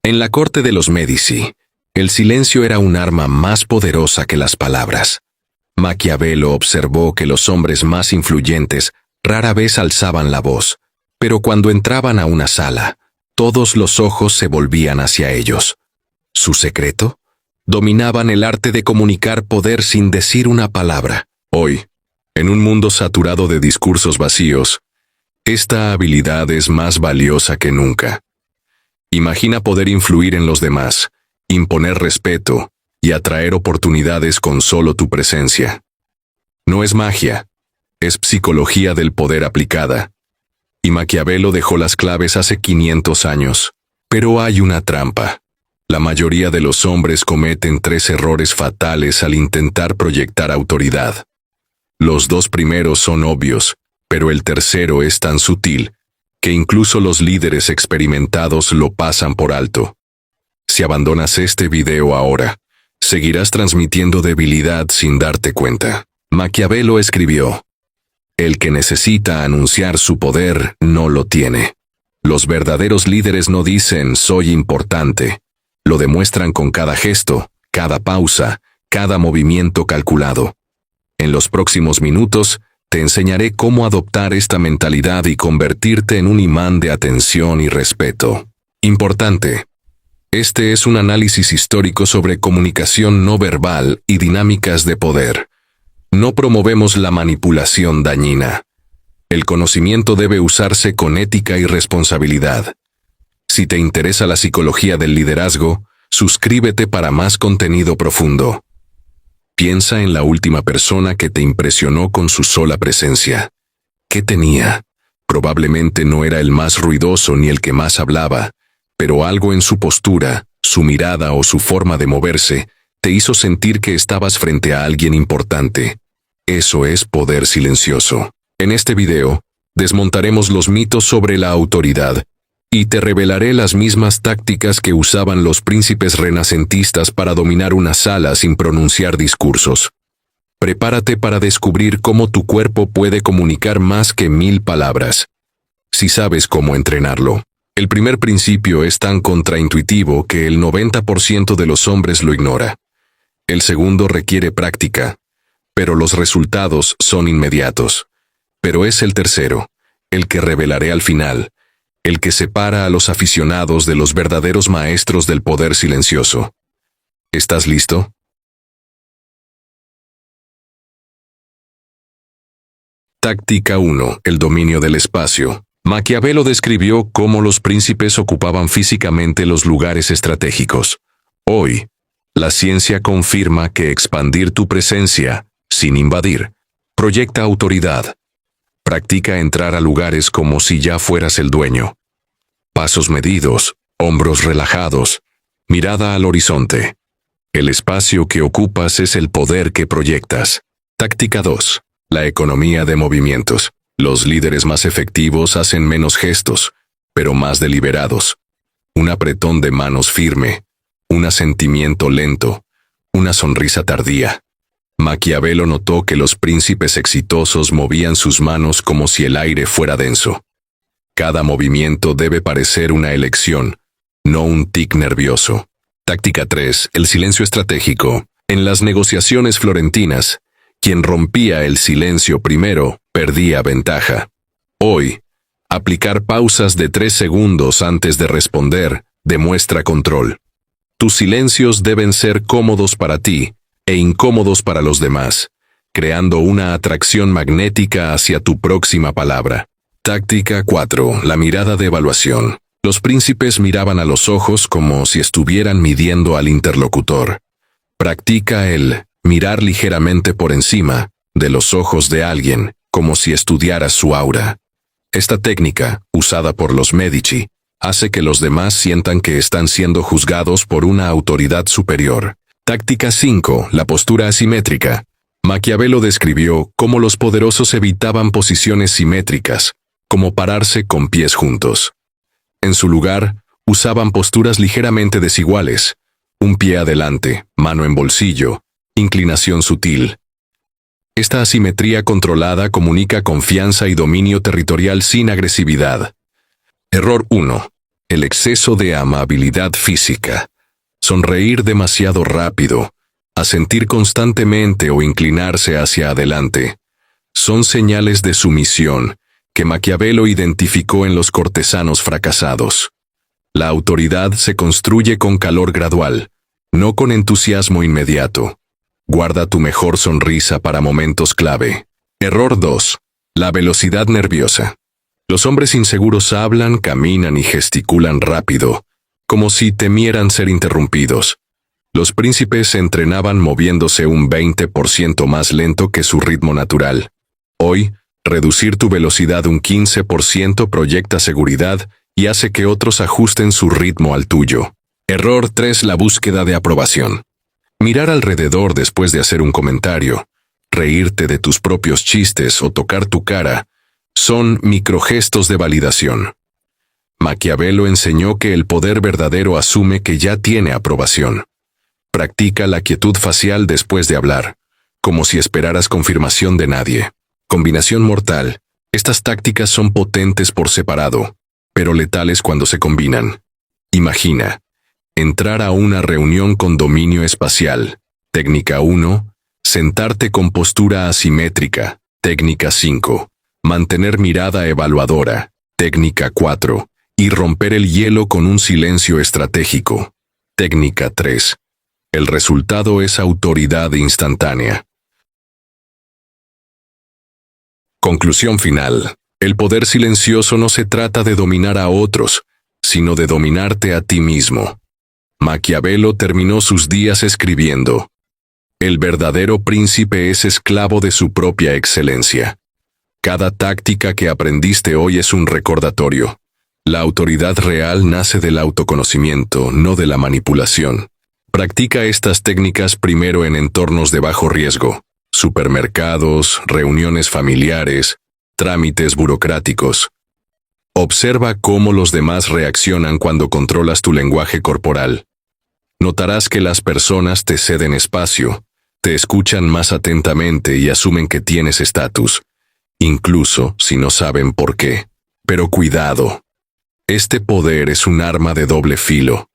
En la corte de los Médici, el silencio era un arma más poderosa que las palabras. Maquiavelo observó que los hombres más influyentes rara vez alzaban la voz, pero cuando entraban a una sala, todos los ojos se volvían hacia ellos. ¿Su secreto? Dominaban el arte de comunicar poder sin decir una palabra. Hoy, en un mundo saturado de discursos vacíos, esta habilidad es más valiosa que nunca. Imagina poder influir en los demás, imponer respeto y atraer oportunidades con solo tu presencia. No es magia, es psicología del poder aplicada. Y Maquiavelo dejó las claves hace 500 años. Pero hay una trampa. La mayoría de los hombres cometen 3 errores fatales al intentar proyectar autoridad. Los 2 primeros son obvios, pero el tercero es tan sutil que incluso los líderes experimentados lo pasan por alto. Si abandonas este video ahora, seguirás transmitiendo debilidad sin darte cuenta. Maquiavelo escribió: el que necesita anunciar su poder no lo tiene. Los verdaderos líderes no dicen «soy importante». Lo demuestran con cada gesto, cada pausa, cada movimiento calculado. En los próximos minutos, te enseñaré cómo adoptar esta mentalidad y convertirte en un imán de atención y respeto. Importante. Este es un análisis histórico sobre comunicación no verbal y dinámicas de poder. No promovemos la manipulación dañina. El conocimiento debe usarse con ética y responsabilidad. Si te interesa la psicología del liderazgo, suscríbete para más contenido profundo. Piensa en la última persona que te impresionó con su sola presencia. ¿Qué tenía? Probablemente no era el más ruidoso ni el que más hablaba, pero algo en su postura, su mirada o su forma de moverse te hizo sentir que estabas frente a alguien importante. Eso es poder silencioso. En este video, desmontaremos los mitos sobre la autoridad y te revelaré las mismas tácticas que usaban los príncipes renacentistas para dominar una sala sin pronunciar discursos. Prepárate para descubrir cómo tu cuerpo puede comunicar más que 1000 palabras, si sabes cómo entrenarlo. El primer principio es tan contraintuitivo que el 90% de los hombres lo ignora. El segundo requiere práctica, pero los resultados son inmediatos. Pero es el tercero, el que revelaré al final, el que separa a los aficionados de los verdaderos maestros del poder silencioso. ¿Estás listo? Táctica 1. El dominio del espacio. Maquiavelo describió cómo los príncipes ocupaban físicamente los lugares estratégicos. Hoy, la ciencia confirma que expandir tu presencia, sin invadir, proyecta autoridad. Practica entrar a lugares como si ya fueras el dueño. Pasos medidos, hombros relajados, mirada al horizonte. El espacio que ocupas es el poder que proyectas. Táctica 2. La economía de movimientos. Los líderes más efectivos hacen menos gestos, pero más deliberados. Un apretón de manos firme, un asentimiento lento, una sonrisa tardía. Maquiavelo notó que los príncipes exitosos movían sus manos como si el aire fuera denso. Cada movimiento debe parecer una elección, no un tic nervioso. Táctica 3. El silencio estratégico. En las negociaciones florentinas, quien rompía el silencio primero, perdía ventaja. Hoy, aplicar pausas de 3 segundos antes de responder demuestra control. Tus silencios deben ser cómodos para ti e incómodos para los demás, creando una atracción magnética hacia tu próxima palabra. Táctica 4. La mirada de evaluación. Los príncipes miraban a los ojos como si estuvieran midiendo al interlocutor. Practica el mirar ligeramente por encima de los ojos de alguien, como si estudiaras su aura. Esta técnica, usada por los Medici, hace que los demás sientan que están siendo juzgados por una autoridad superior. Táctica 5. La postura asimétrica. Maquiavelo describió cómo los poderosos evitaban posiciones simétricas, como pararse con pies juntos. En su lugar, usaban posturas ligeramente desiguales, un pie adelante, mano en bolsillo, inclinación sutil. Esta asimetría controlada comunica confianza y dominio territorial sin agresividad. Error 1. el exceso de amabilidad física, sonreír demasiado rápido, asentir constantemente o inclinarse hacia adelante, son señales de sumisión que Maquiavelo identificó en los cortesanos fracasados. La autoridad se construye con calor gradual, no con entusiasmo inmediato. Guarda tu mejor sonrisa para momentos clave. Error 2. La velocidad nerviosa. Los hombres inseguros hablan, caminan y gesticulan rápido, como si temieran ser interrumpidos. Los príncipes se entrenaban moviéndose un 20% más lento que su ritmo natural. Hoy, reducir tu velocidad un 15% proyecta seguridad y hace que otros ajusten su ritmo al tuyo. Error 3. La búsqueda de aprobación. Mirar alrededor después de hacer un comentario, reírte de tus propios chistes o tocar tu cara, son microgestos de validación. Maquiavelo enseñó que el poder verdadero asume que ya tiene aprobación. Practica la quietud facial después de hablar, como si esperaras confirmación de nadie. Combinación mortal. Estas tácticas son potentes por separado, pero letales cuando se combinan. Imagina, entrar a una reunión con dominio espacial. Técnica 1. Sentarte con postura asimétrica. Técnica 5. Mantener mirada evaluadora. Técnica 4. Y romper el hielo con un silencio estratégico. Técnica 3. El resultado es autoridad instantánea. Conclusión final. El poder silencioso no se trata de dominar a otros, sino de dominarte a ti mismo. Maquiavelo terminó sus días escribiendo: el verdadero príncipe es esclavo de su propia excelencia. Cada táctica que aprendiste hoy es un recordatorio. La autoridad real nace del autoconocimiento, no de la manipulación. Practica estas técnicas primero en entornos de bajo riesgo: supermercados, reuniones familiares, trámites burocráticos. Observa cómo los demás reaccionan cuando controlas tu lenguaje corporal. Notarás que las personas te ceden espacio, te escuchan más atentamente y asumen que tienes estatus, incluso si no saben por qué. Pero cuidado. Este poder es un arma de doble filo.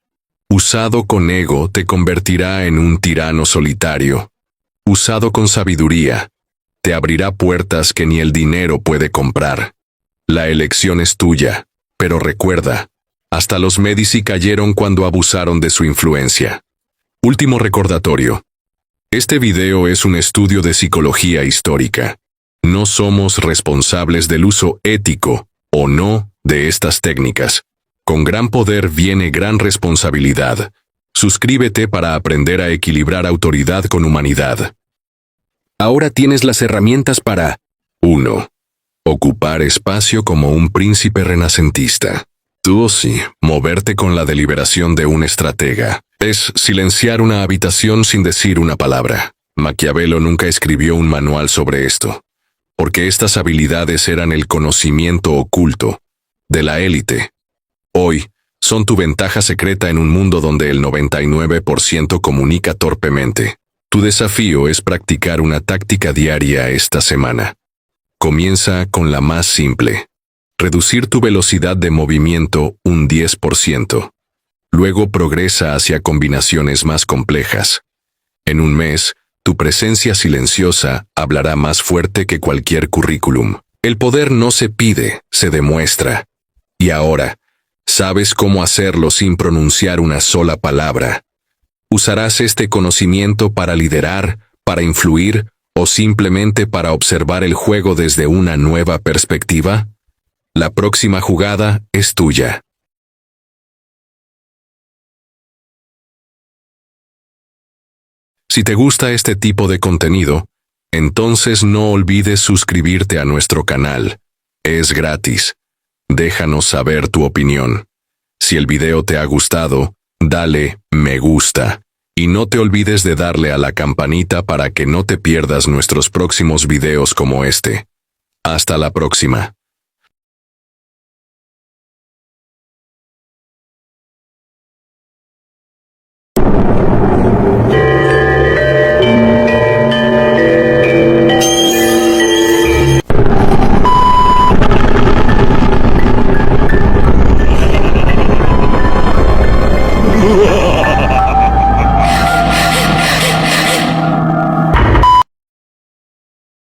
Usado con ego te convertirá en un tirano solitario. Usado con sabiduría, te abrirá puertas que ni el dinero puede comprar. La elección es tuya, pero recuerda, hasta los Medici cayeron cuando abusaron de su influencia. Último recordatorio. Este video es un estudio de psicología histórica. No somos responsables del uso ético, o no, de estas técnicas. Con gran poder viene gran responsabilidad. Suscríbete para aprender a equilibrar autoridad con humanidad. Ahora tienes las herramientas para 1. Ocupar espacio como un príncipe renacentista. 2. Moverte con la deliberación de un estratega. Es silenciar una habitación sin decir una palabra. Maquiavelo nunca escribió un manual sobre esto, porque estas habilidades eran el conocimiento oculto de la élite. Hoy, son tu ventaja secreta en un mundo donde el 99% comunica torpemente. Tu desafío es practicar una táctica diaria esta semana. Comienza con la más simple: reducir tu velocidad de movimiento un 10%. Luego progresa hacia combinaciones más complejas. En un mes, tu presencia silenciosa hablará más fuerte que cualquier currículum. El poder no se pide, se demuestra. Y ahora, sabes cómo hacerlo sin pronunciar una sola palabra. ¿Usarás este conocimiento para liderar, para influir, o simplemente para observar el juego desde una nueva perspectiva? La próxima jugada es tuya. Si te gusta este tipo de contenido, entonces no olvides suscribirte a nuestro canal. Es gratis. Déjanos saber tu opinión. Si el video te ha gustado, dale me gusta. Y no te olvides de darle a la campanita para que no te pierdas nuestros próximos videos como este. Hasta la próxima.